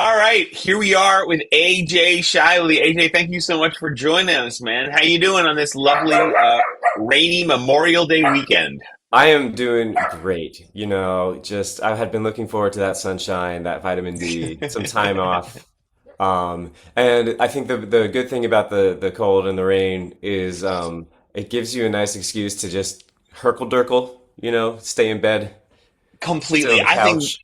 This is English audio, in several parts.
All right, here we are with AJ Shiley. AJ, thank you so much for joining us, man. How you doing on this lovely, rainy Memorial Day weekend? I am doing great. Just I had been looking forward to that sunshine, that vitamin D, some time off. And I think the good thing about the cold and the rain is it gives you a nice excuse to just herkle derkle, stay in bed, sit Completely. on the couch.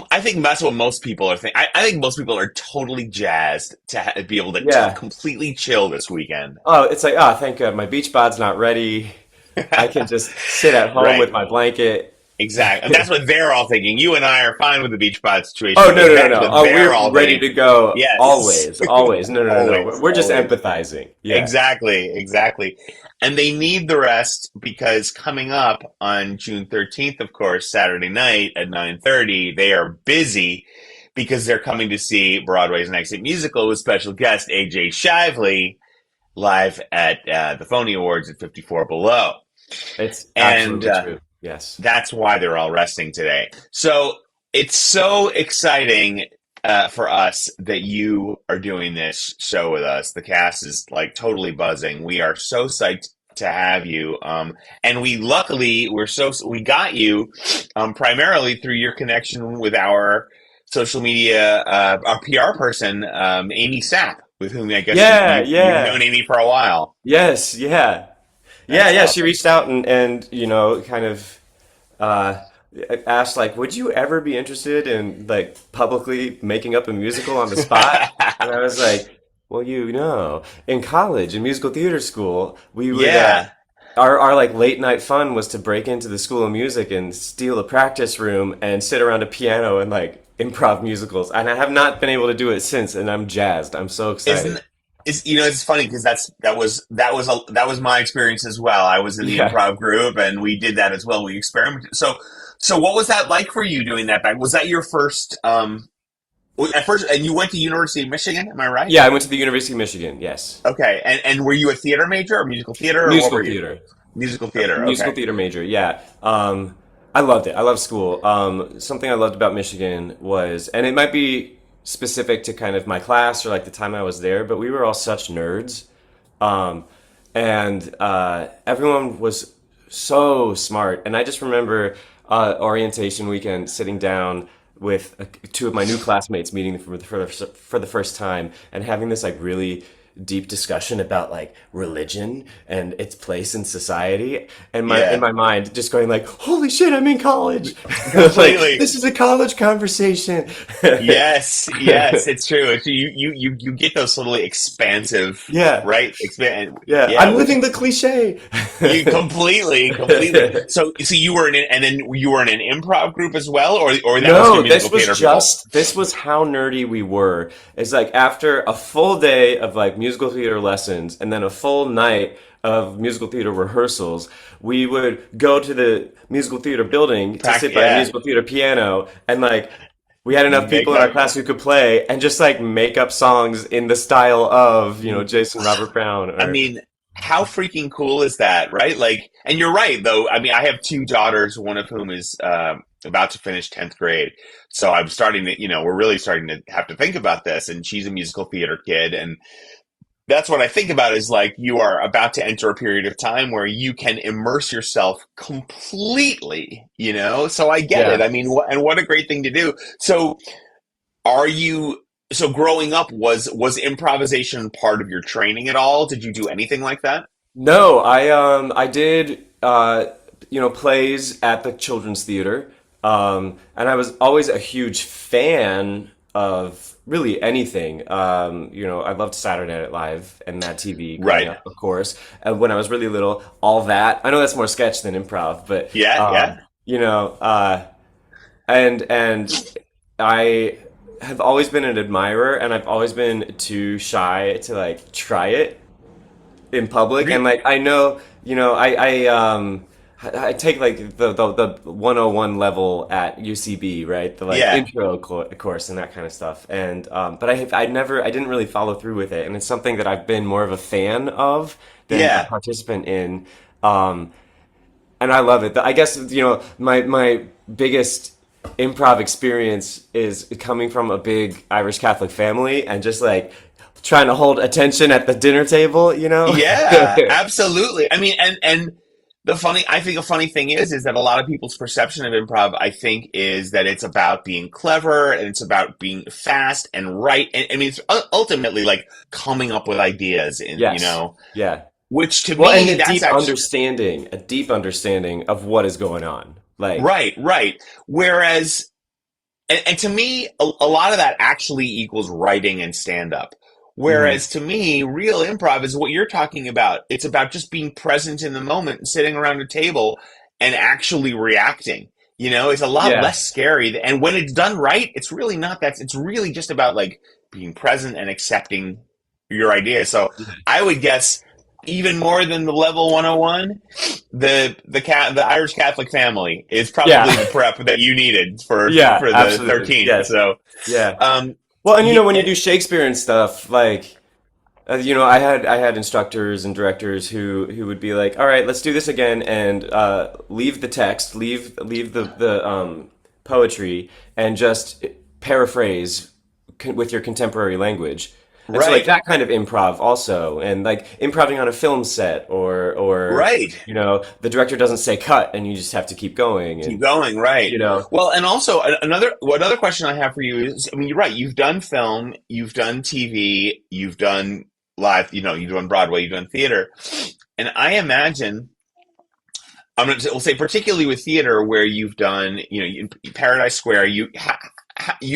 I think that's what most people are thinking. I think most people are totally jazzed to be able to Yeah. completely chill this weekend. Oh, it's like, thank God, my beach bod's not ready. I can just sit at home Right. with my blanket. Exactly. And that's what they're all thinking. You and I are fine with the beach pod Oh, situation, no, but no, no, no. Oh, they're we're all ready thinking, to go yes, always, always. No, no, no, no. always, We're just always. empathizing. Yeah. Exactly, exactly. And they need the rest because coming up on June 13th, of course, Saturday night at 9:30, they are busy because they're coming to see Broadway's Next Hit Musical with special guest AJ Shively live at the Phoney Awards at 54 Below. It's And absolutely true. Yes. that's why they're all resting today. So it's so exciting for us that you are doing this show with us. The cast is like totally buzzing. We are so psyched to have you. And we luckily we got you primarily through your connection with our social media, our PR person, Amy Sapp, with whom I guess Yeah, you've known yeah. Amy for a while. Yes, yeah. Yeah, That's yeah. She awesome. reached out and kind of uh asked like, would you ever be interested in like publicly making up a musical on the spot? And I was like, well, in college, in musical theater school, we would Yeah. our like late night fun was to break into the School of Music and steal a practice room and sit around a piano and like improv musicals. And I have not been able to do it since, and I'm jazzed. I'm so excited. Isn't is it's funny because that was my experience as well. I was in the Yeah. improv group and we did that as well. We experimented. So what was that like for you doing that back? Was that your first at first and you went to University of Michigan, am I right? Yeah, I went to the University of Michigan. Yes. Okay. And were you a theater major or musical theater or what Musical were you? theater. Musical A theater. musical Okay. theater major, yeah. I loved it. I love school. Something I loved about Michigan was, and it might be specific to kind of my class or like the time I was there, but we were all such nerds. Um, and everyone was so smart. And I just remember orientation weekend sitting down with two of my new classmates meeting for the first time and having this like really deep discussion about like religion and its place in society, and my in Yeah. my mind just going like, holy shit, I'm in college. Like, Completely. this is a college conversation. Yes, yes, it's true. You get those totally expansive, Yeah, right? Expand, yeah, yeah, I'm which living the cliche. you completely. So you were in, and then you were in an improv group as well, or that was your No, musical theater people. this was how nerdy we were. It's like after a full day of like musical theater lessons and then a full night of musical theater rehearsals, we would go to the musical theater building to sit by a Yeah, musical theater piano, and like we had enough make people in our up. class who could play and just like make up songs in the style of, Jason Robert Brown I or mean, how freaking cool is that, right? Like, and you're right though. I mean, I have two daughters, one of whom is about to finish 10th grade. So I'm starting to, we're really starting to have to think about this. And she's a musical theater kid, and that's what I think about is like you are about to enter a period of time where you can immerse yourself completely, So I get it. yeah. I mean, and what a great thing to do. So are you, so growing up, was improvisation part of your training at all? Did you do anything like that? No, I did plays at the children's theater. And I was always a huge fan of really anything. I loved Saturday Night Live and Mad TV growing Right. up, of course. And when I was really little, all that. I know that's more sketch than improv, but Yeah, yeah. you know, uh and I have always been an admirer, and I've always been too shy to like try it in public. And like I know, I take like the 101 level at UCB, right? The like Yeah. intro course and that kind of stuff. And but I didn't really follow through with it, and it's something that I've been more of a fan of than a Yeah. participant in. Um, and I love it. I guess my biggest improv experience is coming from a big Irish Catholic family and just like trying to hold attention at the dinner table, you know? Yeah, absolutely. I mean, and I think a funny thing is that a lot of people's perception of improv, I think, is that it's about being clever and it's about being fast and right. And I mean, it's ultimately like coming up with ideas, and Yes. Yeah. which to Well, and me, that's actually a deep understanding of what is going on. Like, right, right. Whereas and to me, a lot of that actually equals writing and stand up. mhm. Whereas to me, real improv is what you're talking about. It's about just being present in the moment and sitting around a table and actually reacting. It's a lot Yeah. less scary. And when it's done right, it's really not that. It's really just about like being present and accepting your idea. So I would guess even more than the level 101, the Irish Catholic family is Yeah. probably the prep that you needed for Yeah, for the absolutely. 13th. Yes. So, Yeah. um, Well, and you, when you do Shakespeare and stuff, like I had instructors and directors who would be like, "All right, let's do this again," and leave the text, leave the poetry, and just paraphrase with your contemporary language. And so, like right, that kind of improv, also, and like improving on a film set, or right. the director doesn't say cut, and you just have to keep going, Keep and going, right. you know, Well, and also another question I have for you is, I mean, you're right. You've done film, you've done TV, you've done live. You've done Broadway, you've done theater, and I imagine we'll say particularly with theater where you've done, Paradise Square.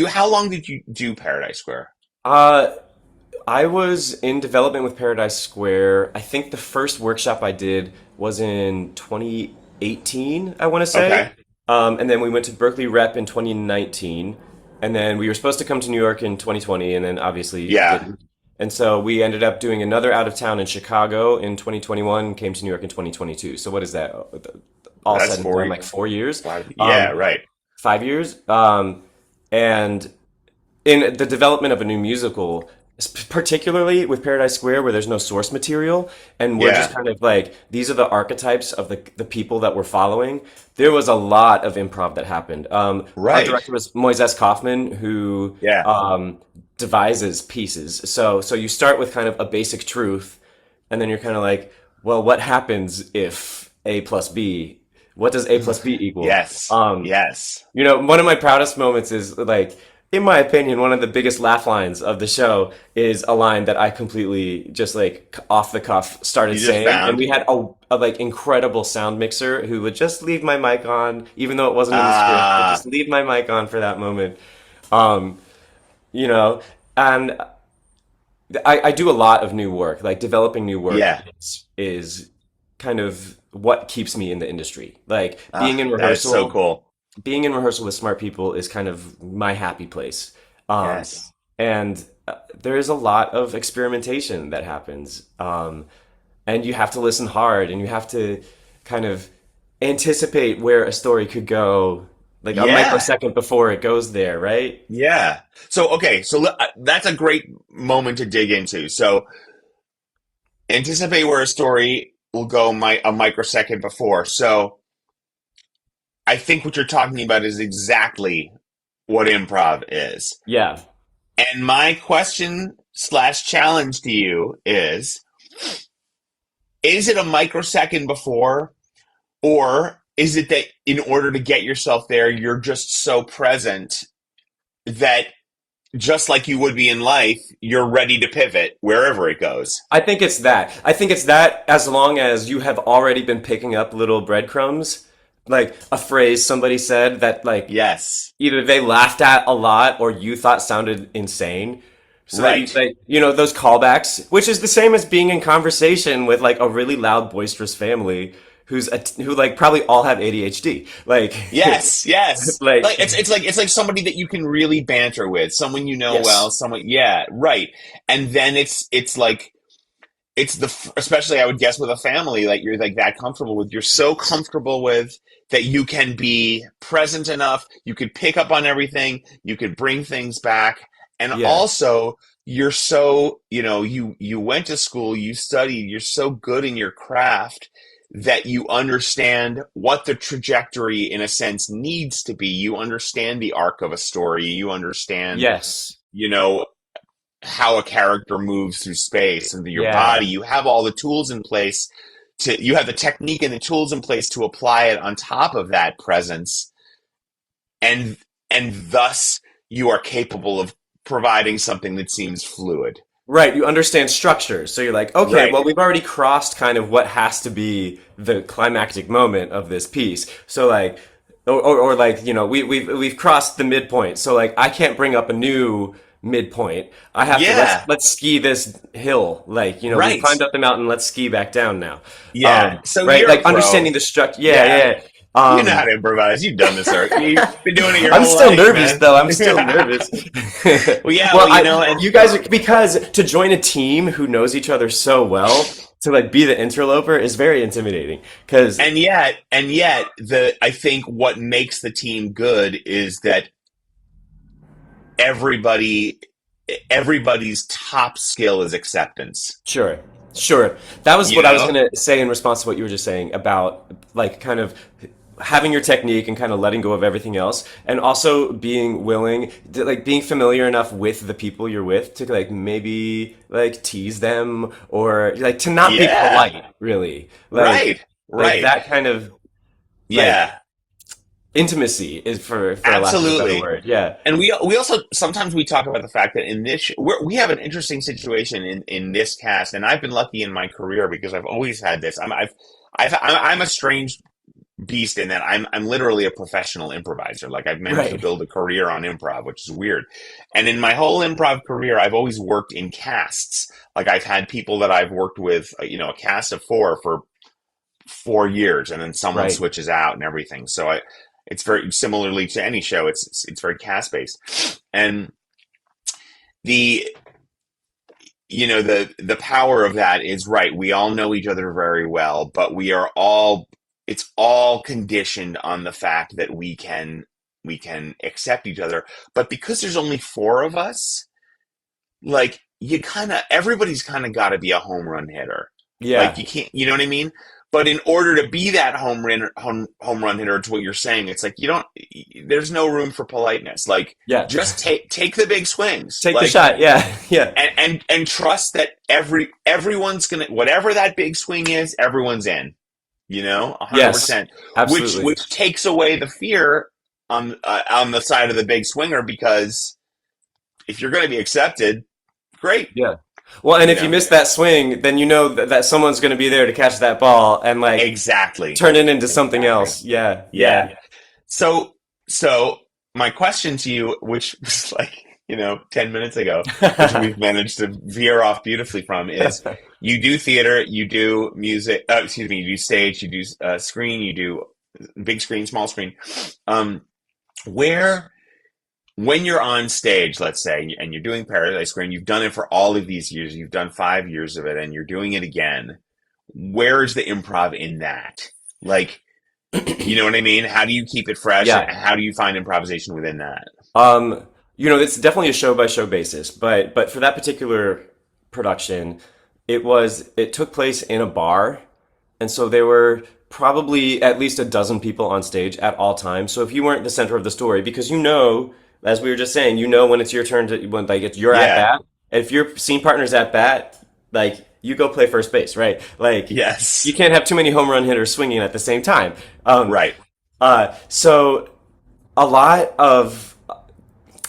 How long did you do Paradise Square? uh, I was in development with Paradise Square. I think the first workshop I did was in 2018, I want to say. Okay. And then we went to Berkeley Rep in 2019. And then we were supposed to come to New York in 2020, and then obviously Yeah. didn't. And so we ended up doing another out of town in Chicago in 2021, came to New York in 2022. So what is that? All That's said and four. done, like 4 years, Yeah, um, right. 5 years. And in the development of a new musical, particularly with Paradise Square, where there's no source material, and we're just Yeah. kind of like these are the archetypes of the people that we're following. There was a lot of improv that happened. Our Right. director was Moises Kaufman, who Yeah. devises pieces. So you start with kind of a basic truth, and then you're kind of like, well, what happens if A plus B? What does A plus B equal? Yes. Yes. One of my proudest moments is like, in my opinion, one of the biggest laugh lines of the show is a line that I completely just like off the cuff started You just saying, and found. we had a like incredible sound mixer who would just leave my mic on, even though it wasn't in the script, but Ah, just leave my mic on for that moment. Um, you know, and I do a lot of new work, like developing new work yeah. is kind of what keeps me in the industry. Like That is so cool. being in rehearsal with smart people is kind of my happy place. Um, Yes. and there is a lot of experimentation that happens. And you have to listen hard and you have to kind of anticipate where a story could go, like a Yeah. microsecond before it goes there, right? Yeah. So, okay. So that's a great moment to dig into. So anticipate where a story will go a microsecond before. So I think what you're talking about is exactly what improv is. Yeah. And my question slash challenge to you is it a microsecond before, or is it that in order to get yourself there, you're just so present that just like you would be in life, you're ready to pivot wherever it goes? I think it's that. I think it's that as long as you have already been picking up little breadcrumbs, like a phrase somebody said that like Yes. either they laughed at a lot or you thought sounded insane. So that Right. those callbacks, which is the same as being in conversation with like a really loud, boisterous family who like probably all have ADHD. Like, Yes, yes. like, Like it's like somebody that you can really banter with, someone you know well, yes, someone yeah, right. And then it's like especially I would guess with a family like you're like that comfortable with, you're so comfortable with that you can be present enough, you could pick up on everything, you could bring things back, and yeah, also you're so, you went to school, you studied, you're so good in your craft that you understand what the trajectory, in a sense, needs to be. You understand the arc of a story. You understand, Yes. you know, how a character moves through space and through your body. Yeah. You have all the tools in place you have the technique and the tools in place to apply it on top of that presence, and thus you are capable of providing something that seems fluid. Right, you understand structure. So you're like, okay, Right. well, we've already crossed kind of what has to be the climactic moment of this piece. So like, or like, we've crossed the midpoint. So like, I can't bring up a new midpoint. I have to Yeah. let's ski this hill. Like, we've Right. climbed up the mountain. Let's ski back down now. Yeah. So Right, you're a like pro. understanding the structure. Yeah, Yeah. yeah. You know how Um, to improvise. You've done this already. You've been doing it your I'm whole still life, nervous man. though. I'm still nervous. Well, yeah. Well, Well, and you guys are, because to join a team who knows each other so well to like be the interloper is very intimidating. Because and yet, I think what makes the team good is that everybody everybody's top skill is acceptance. sure, sure, that was You what I was know? gonna say in response to what you were just saying about like kind of having your technique and kind of letting go of everything else, and also being willing, like being familiar enough with the people you're with to like maybe like tease them or like to not be Yeah. polite, really, Right. like Right. that kind of like Yeah. intimacy is for a lack of a better Absolutely. word. Yeah. And we also sometimes we talk about the fact that in this we have an interesting situation in this cast, and I've been lucky in my career because I've always had this. I'm a strange beast in that I'm literally a professional improviser. Like I've managed to Right. build a career on improv, which is weird. And in my whole improv career, I've always worked in casts. Like I've had people that I've worked with, a cast of four for 4 years, and then someone Right. switches out and everything. So it's very similarly to any show. It's very cast based, and the the power of that is right. We all know each other very well, but we are all it's all conditioned on the fact that we can accept each other. But because there's only four of us, like everybody's kind of got to be a home run hitter. Like Yeah. you can't, you know what I mean? But in order to be that home run hitter, it's what you're saying. It's like you don't. There's no room for politeness. Like Yeah. just take the big swings. Take the Like shot. Yeah. Yeah. and trust that everyone's gonna whatever that big swing is, everyone's in. Yes. 100%. Which Absolutely. which takes away the fear on the side of the big swinger, because if you're going to be accepted, great. Yeah. Well, and You if you know miss that swing, then you know that someone's going to be there to catch that ball and like exactly, turn it into something exactly. else. Yeah. Yeah. Yeah. So my question to you, which was like 10 minutes ago, which we've managed to veer off beautifully from, is you do theater, you do music, excuse me, you do stage, you do screen, you do big screen, small screen. Um, where when you're on stage, let's say, and you're doing Paradise Square, and you've done it for all of these years, you've done 5 years of it, and you're doing it again, where is the improv in that? Like, you know what I mean? How do you keep it fresh, and Yeah. how do you find improvisation within that? Um, it's definitely a show by show basis, but for that particular production, it took place in a bar, and so there were probably at least a dozen people on stage at all times. So if you weren't the center of the story, because as we were just saying, when it's your turn when like it's your at Yeah. bat, and if your scene partner's at bat, like you go play first base, right? Like you Yes. can't have too many home run hitters swinging at the same time. Right. So a lot of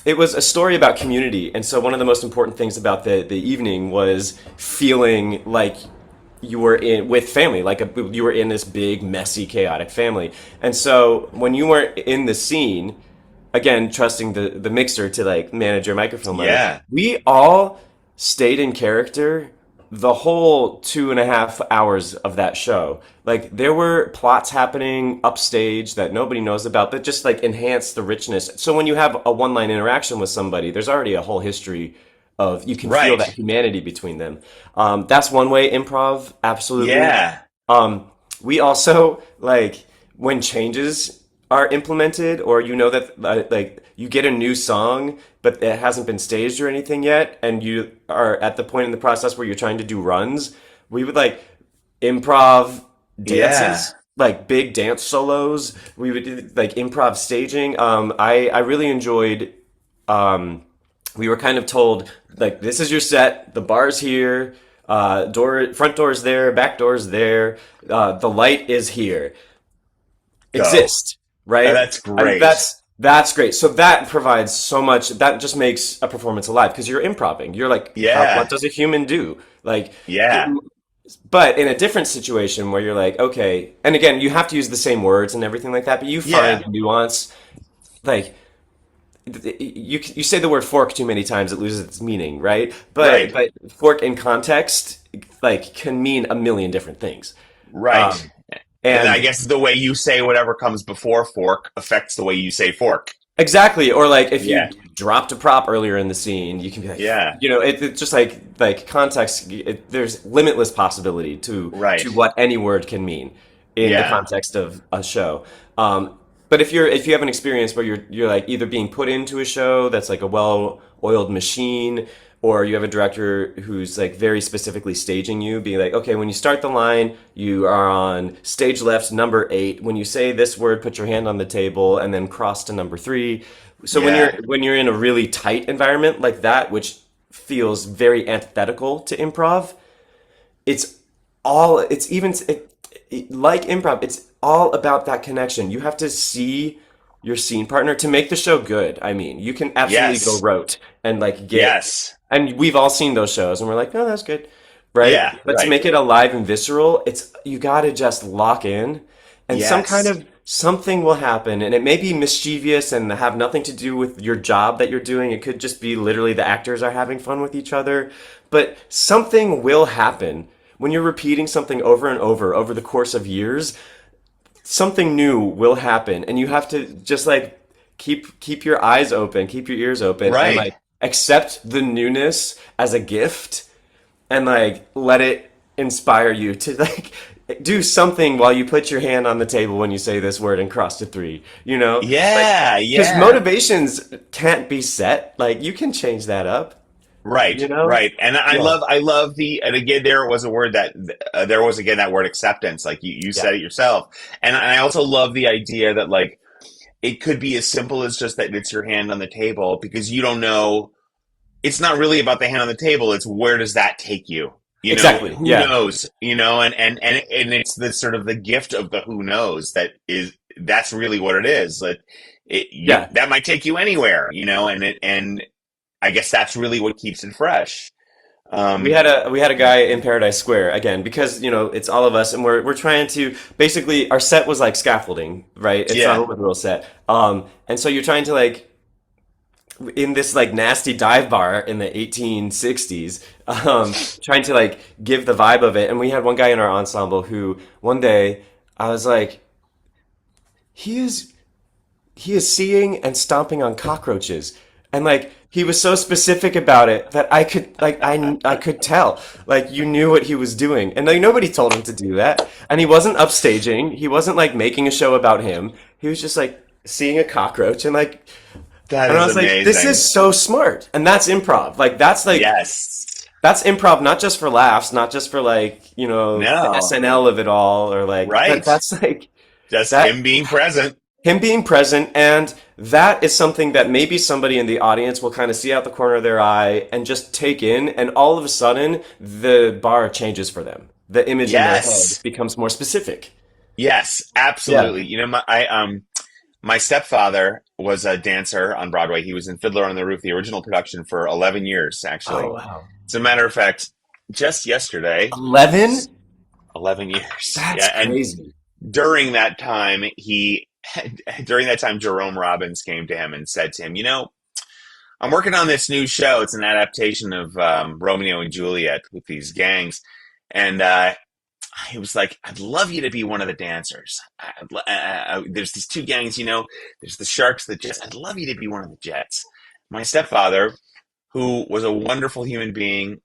it was a story about community, and so one of the most important things about the evening was feeling like you were in with family, like you were in this big, messy, chaotic family. And so when you weren't in the scene, again, trusting the mixer to like manage your microphone level, Yeah. we all stayed in character the whole 2.5 hours of that show. Like there were plots happening upstage that nobody knows about that just like enhance the richness. So when you have a one line interaction with somebody, there's already a whole history of you can feel that Right. humanity between them. That's one way improv, absolutely. Yeah. We also like when changes are implemented, or that like you get a new song, but it hasn't been staged or anything yet, and you are at the point in the process where you're trying to do runs. We would like improv Yeah. dances, like big dance solos. We would do like improv staging. I really enjoyed. Um, we were kind of told like this is your set. The bar's here. Front door's there. Back door's there. The light is here. Go. Exist, right? That's And great. that's great. So that provides so much. That just makes a performance alive because you're improving. You're like, how? What Yeah. does a human do? Like, Yeah. but in a different situation where you're like, okay, and again, you have to use the same words and everything like that, but you find Yeah. nuance. Like you say the word fork too many times, it loses its meaning, right? Right. But fork in context, like, can mean a million different things. Right. Um, And I and guess the way you say whatever comes before fork affects the way you say fork. exactly, or like if you Yeah. dropped a prop earlier in the scene, you can be like, Yeah. it's just like context. There's limitless possibility to Right. what any word can mean in the Yeah. context of a show. But if you have an experience where you're like either being put into a show that's like a well-oiled machine, or you have a director who's like very specifically staging you, being like, okay, when you start the line, you are on stage left, number 8. When you say this word, put your hand on the table and then cross to number 3. So Yeah. when you're in a really tight environment like that, which feels very antithetical to improv, it's it's even like improv, it's all about that connection. You have to see your scene partner to make the show good. I mean, you can absolutely go Yes. rote and like get, Yes. and we've all seen those shows and we're like, oh, that's good, right? Yeah. But to Right. make it alive and visceral, it's you got to just lock in, and some kind Yes. of something will happen, and it may be mischievous and have nothing to do with your job that you're doing. It could just be literally the actors are having fun with each other, but something will happen when you're repeating something over the course of years. Something new will happen, and you have to just like keep your eyes open, keep your ears open, and Right. like accept the newness as a gift, and like let it inspire you to like do something while you put your hand on the table when you say this word and cross to 3, like Yeah. because Yeah. motivations can't be set, like you can change that up, Right. you know Right. And yeah, I love and again, there was a word that, there was again that word acceptance. Like you yeah, said it yourself. And I also love the idea that like, it could be as simple as just that it's your hand on the table because you don't know. It's not really about the hand on the table. It's where does that take you? exactly, Who yeah, knows? And it's the sort of the gift of the who knows that's really what it is. Like yeah. that might take you anywhere, and I guess that's really what keeps it fresh. We Um, had a guy in Paradise Square again because it's all of us and we're trying to basically our set was like scaffolding, right? It's not a yeah, literal set. And so you're trying to like in this like nasty dive bar in the 1860s, trying to like give the vibe of it. And we had one guy in our ensemble who one day I was like, he is he is seeing and stomping on cockroaches, and like he was so specific about it that I could like I could tell like you knew what he was doing, and like nobody told him to do that, and he wasn't upstaging, he wasn't like making a show about him, he was just like seeing a cockroach and like, that and I is was like, this amazing. is so smart, and that's improv, like Yes. that's improv, not just for laughs, not just for like the No. SNL of it all, or like, but Right. that's like Just that him being present. him being present, and that is something that maybe somebody in the audience will kind of see out the corner of their eye and just take in, and all of a sudden the bar changes for them, the image in their head Yes. becomes more specific. Yes. Yeah. Absolutely. My stepfather was a dancer on Broadway. He was in Fiddler on the Roof, the original production, for 11 years, Oh actually. wow. As a matter of fact, just yesterday, 11. 11 years. That's Yeah. And crazy. during that time, during that time, Jerome Robbins came to him and said to him, I'm working on this new show. It's an adaptation of Romeo and Juliet with these gangs. And he was like, I'd love you to be one of the dancers. There's these two gangs, there's the Sharks, the Jets. I'd love you to be one of the Jets. My stepfather, who was a wonderful human being,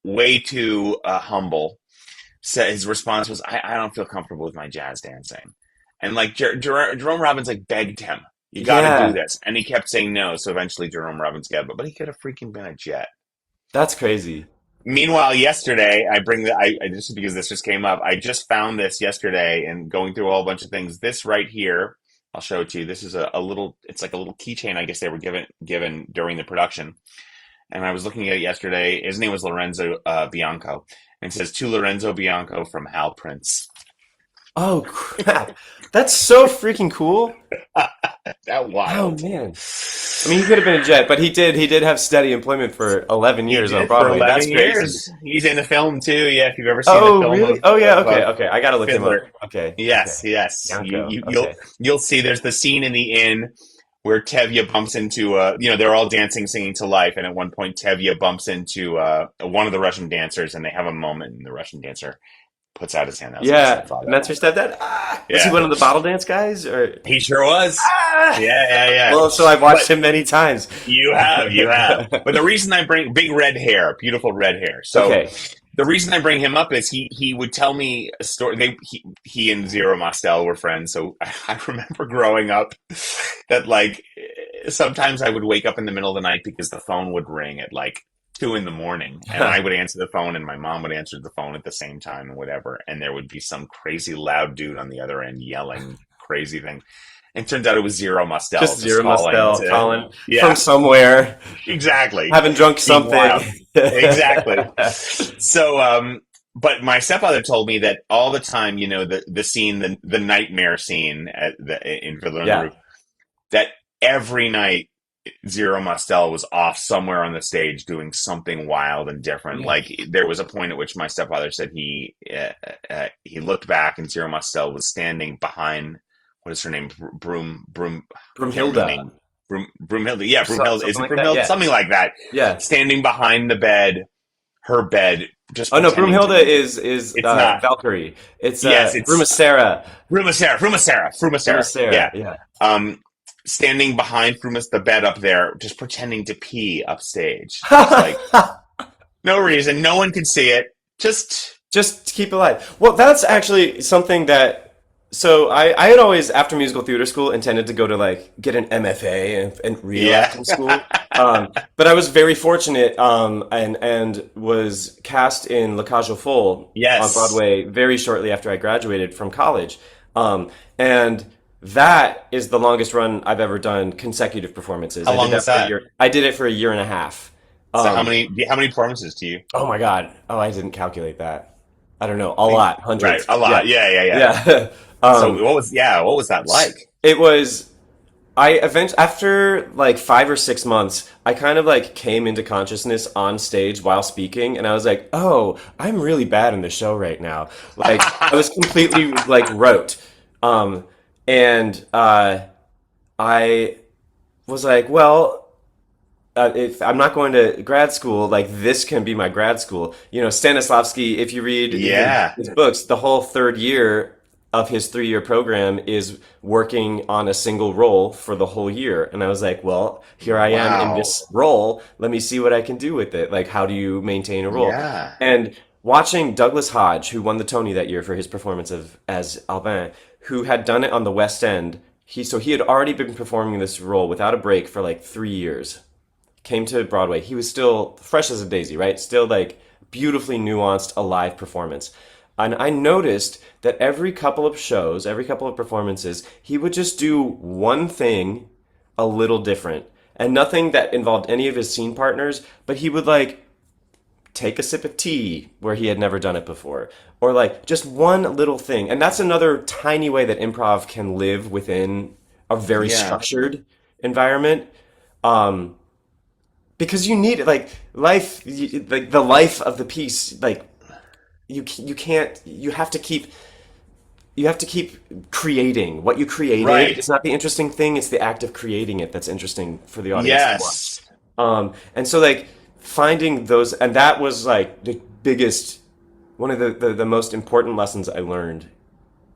way too humble, said his response was, I don't feel comfortable with my jazz dancing. And like Jerome Robbins like begged him, you got to do Yeah, this. And he kept saying no. So eventually Jerome Robbins got it, but he could have freaking been a Jet. that's crazy. Meanwhile, yesterday, I just because this just came up, I just found this yesterday and going through a whole bunch of things. This right here, I'll show it to you. This is a little, it's like a little keychain, I guess they were given during the production. And I was looking at it yesterday. His name was Lorenzo Bianco. And it says, to Lorenzo Bianco from Hal Prince. Oh crap. That's so freaking cool. That Oh wild. man. I mean, he could have been a jet, but he did have steady employment for 11 He years on did for Broadway. That's 11 crazy. years. He's in the film too. Yeah, if you've ever seen the Oh, film really? Oh yeah, okay, of okay. I gotta look him up. Fiddler. Okay, okay. Yes, yes. Yanko. You'll Okay. see. There's the scene in the inn where Tevye bumps into they're all dancing, singing to life, and at one point Tevye bumps into one of the Russian dancers, and they have a moment, and the Russian dancer puts out his hand. That was my Yeah, stepfather. and that's your stepdad. Ah, was he Yeah, one of the bottle dance guys, or? he sure was. Ah! Yeah, yeah, yeah. Well, so I've But watched him many times. you have. But the reason I bring big red hair, beautiful red hair. So Okay. the reason I bring him up is he would tell me a story. He and Zero Mostel were friends, so I remember growing up that like sometimes I would wake up in the middle of the night because the phone would ring at like 2 in the morning, and I would answer the phone, and my mom would answer the phone at the same time, and whatever, and there would be some crazy loud dude on the other end yelling crazy thing. And it turns out it was Zero Mostel Just just Zero calling Mostel, to, Colin, from yeah, somewhere, exactly, having drunk being something. wild, exactly. So, but my stepfather told me that all the time, the scene, the nightmare scene in Fiddler on the Yeah. Roof, that every night Zero Mostel was off somewhere on the stage doing something wild and different. Yeah. Like there was a point at which my stepfather said he looked back and Zero Mostel was standing behind what is her name? Broom. I can't remember the Broomhilda. name. Broomhilda. Yeah, Broomhilda. Is Something it like that. Broomhilda? Yeah. Something like that. Yeah. Standing behind the bed, her bed, just Oh no, pretending to Broomhilda be. is It's not. Valkyrie. It's Yes, it's Brumacera. Frumacera. Brumacera. Yeah. Yeah. Um, standing behind the bed up there, just pretending to pee upstage. Just like no reason, no one could see it. Just Just to keep it alive. Well, that's actually something that. So I had always, after musical theater school, intended to go to like get an MFA and real yeah, acting school. But I was very fortunate and was cast in La Cage aux Folles on yes. Broadway very shortly after I graduated from college. And that is the longest run I've ever done consecutive performances. How I did long that was for a that? year. I did it for a year and a half. So Um, how many performances do you? oh my God. Oh, I didn't calculate that. I don't know. A lot. Right, Hundreds. a Yeah. lot. Yeah, yeah, yeah. Yeah. So Um, what was that like? it was I eventually after like 5 or 6 months, I kind of like came into consciousness on stage while speaking, and I was like, "Oh, I'm really bad in the show right now." Like I was completely like rote, um, and I was like, "Well." If I'm not going to grad school, like this can be my grad school. Stanislavski, if you read Yeah. his books, the whole third year of his 3 year program is working on a single role for the whole year. And I was like, well, here I am in Wow. this role. Let me see what I can do with it. Like, how do you maintain a role? Yeah. And watching Douglas Hodge, who won the Tony that year for his performance of as Albin, who had done it on the West End, he had already been performing this role without a break for like 3 years, came to Broadway. He was still fresh as a daisy, right? Still like beautifully nuanced, alive performance. And I noticed that every couple of shows, every couple of performances, he would just do one thing a little different. And nothing that involved any of his scene partners, but he would like take a sip of tea where he had never done it before. Or like just one little thing. And that's another tiny way that improv can live within a very Yeah. structured environment. Um, because you need it, like like the life of the piece, like you can't, you have to keep creating what you created. Right. It's not the interesting thing, it's the act of creating it that's interesting for the audience to watch. Yes. And so like finding those, and that was like the biggest, one of the most important lessons I learned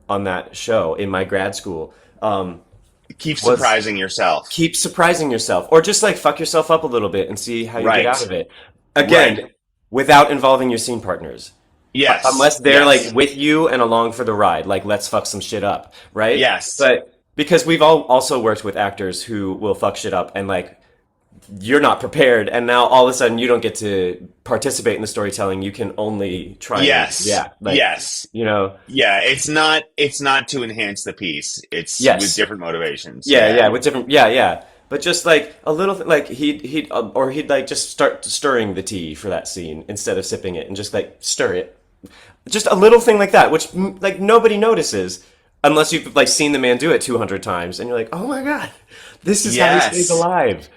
on that show in my grad school. Keep Was surprising yourself. keep surprising yourself, or just like fuck yourself up a little bit and see how you get Right. out of it. Right. Again, without involving your scene partners, Yes. unless they're like Yes. with you and along for the ride, like let's fuck some shit up, right? Yes. But because we've all also worked with actors who will fuck shit up and like you're not prepared, and now all of a sudden you don't get to participate in the storytelling. You can only try and Yes. yeah, like Yes. you know, Yeah, it's not to enhance the piece. It's with yes, different motivations. yeah, Yeah. yeah, with different, yeah, yeah. But just like a little, like he'd or he'd like just start stirring the tea for that scene instead of sipping it, and just like stir it. Just a little thing like that, which like nobody notices unless you've like seen the man do it 200 times, and you're like, oh my god, this is how he stays Yes. alive.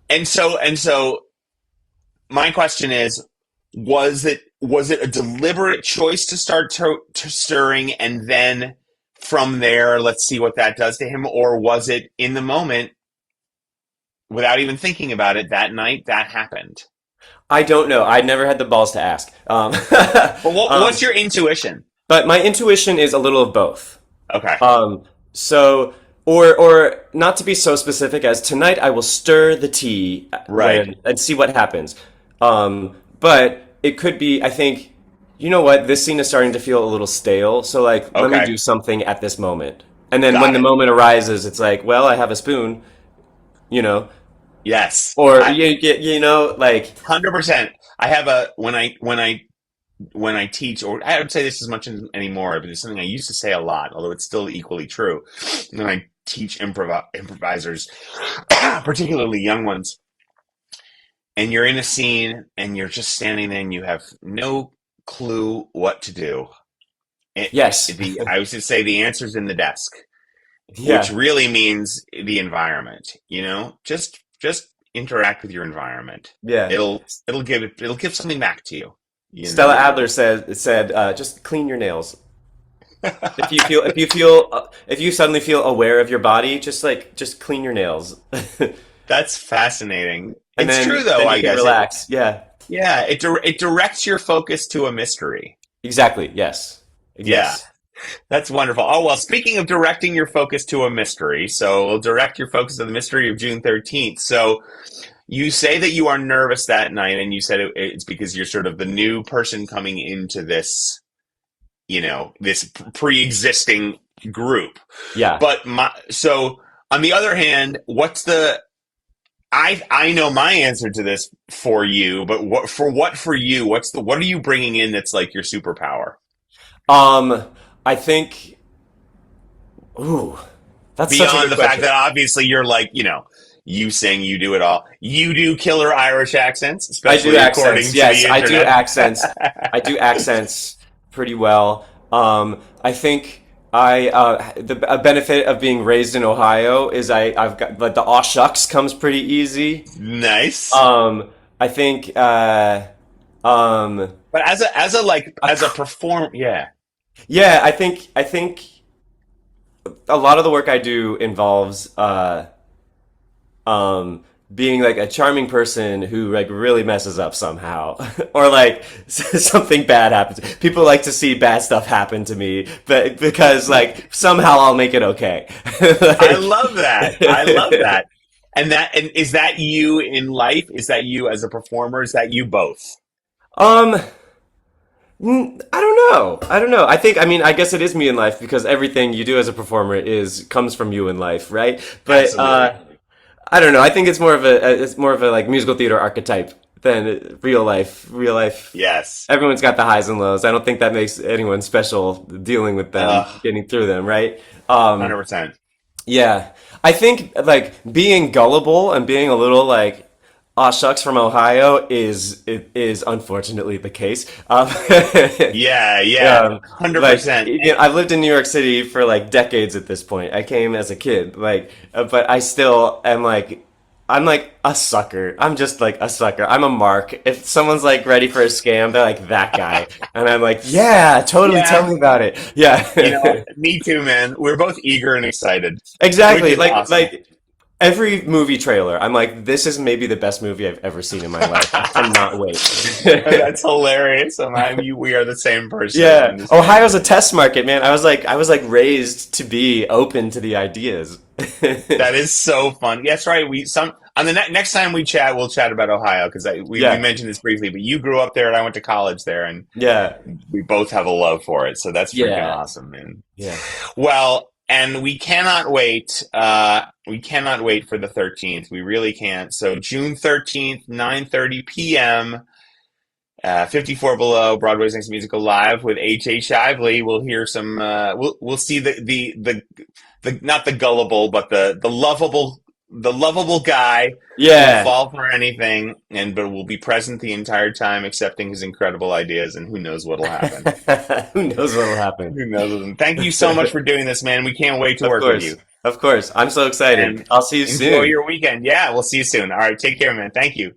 And so my question is, was it a deliberate choice to start to stirring, and then from there, let's see what that does to him, or was it in the moment, without even thinking about it, that night that happened? I don't know. I never had the balls to ask. But Um, what's your intuition? but my intuition is a little of both. Okay, So, or not to be so specific as tonight, I will stir the tea right. and see what happens. But it could be. I think, you know what? This scene is starting to feel a little stale. So, like, let me Okay, do something at this moment. And then when got the it. moment arises, it's like, well, I have a spoon, you know, Yes, or you know, like, 100%. I have a when I teach, or I don't say this as much anymore, but it's something I used to say a lot, although it's still equally true. When I teach improvisers, particularly young ones, and you're in a scene and you're just standing there and you have no clue what to do. yes, I was to say the answer's in the desk, which yeah, really means the environment. Just interact with your environment. yeah. It'll give something back to you. You Stella know. Adler said just clean your nails. If you suddenly feel aware of your body, just clean your nails, That's fascinating. and It's true though, then you I can guess. relax. Yeah, Yeah, it directs your focus to a mystery. exactly. Yes, Yeah. yes, That's wonderful. Oh, well, speaking of directing your focus to a mystery, so we'll direct your focus to the mystery of June 13th. So you say that you are nervous that night, and you said it's because you're sort of the new person coming into this pre-existing group. yeah. But so on the other hand, I know my answer to this for you, but for you, what are you bringing in that's like your superpower? Um, I think. Ooh, that's such a Beyond good the fact question. that obviously you're like, you sing, you do it all. You do killer Irish accents, I do especially according accents. to the Yes, I do internet. accents. I do accents pretty well. I think a benefit of being raised in Ohio is I've got like the aw shucks comes pretty easy. Nice. Um, I think um, But as a like a as a cr- perform, yeah. yeah, I think a lot of the work I do involves being like a charming person who like really messes up somehow or like something bad happens. People like to see bad stuff happen to me, but because like somehow I'll make it okay. I Like love that. I love that. And is that you in life? Is that you as a performer? Is that you both? um I don't know. I don't know. I mean, I guess it is me in life because everything you do as a performer is comes from you in life, right? But Absolutely. I don't know. I think it's more of a like musical theater archetype than real life. Real life, Yes. everyone's got the highs and lows. I don't think that makes anyone special dealing with them, getting through them, right? Um, 100%. yeah, I think like being gullible and being a little like aw shucks from Ohio is unfortunately the case. Yeah, yeah. Like 100%. I've lived in New York City for like decades at this point. I came as a kid, like, but I still am like. I'm like a sucker. I'm just like a sucker. I'm a mark. If someone's like ready for a scam, they're like that guy, and I'm like, yeah, totally. Tell Yeah. me about it. Yeah. Me too, man. We're both eager and excited, which Exactly. is awesome. Like every movie trailer, I'm like, this is maybe the best movie I've ever seen in my life. I cannot wait. That's hilarious. We are the same person in Yeah. this Ohio's moment. a test market, man. I was like raised to be open to the ideas. That is so fun. That's right. We some on the next time we chat, we'll chat about Ohio because we Yeah. mentioned this briefly. But you grew up there, and I went to college there, and Yeah. we both have a love for it. So that's freaking Yeah. awesome, man. Yeah. Well, and we cannot wait. We cannot wait for the 13th. We really can't. So June 13th, 9:30 p.m. 54 Below, Broadway's Next Musical Live with H.A. Shively. We'll hear some. We'll see the not the gullible, but the lovable guy who will Yeah. fall for anything, but will be present the entire time, accepting his incredible ideas. And who knows what'll happen? Who knows what will happen? Who knows? Thank you so much for doing this, man. We can't wait to Of work with course. you. Of course. I'm so excited. And I'll see you enjoy soon. your weekend. Yeah, we'll see you soon. All right, take care, man. Thank you.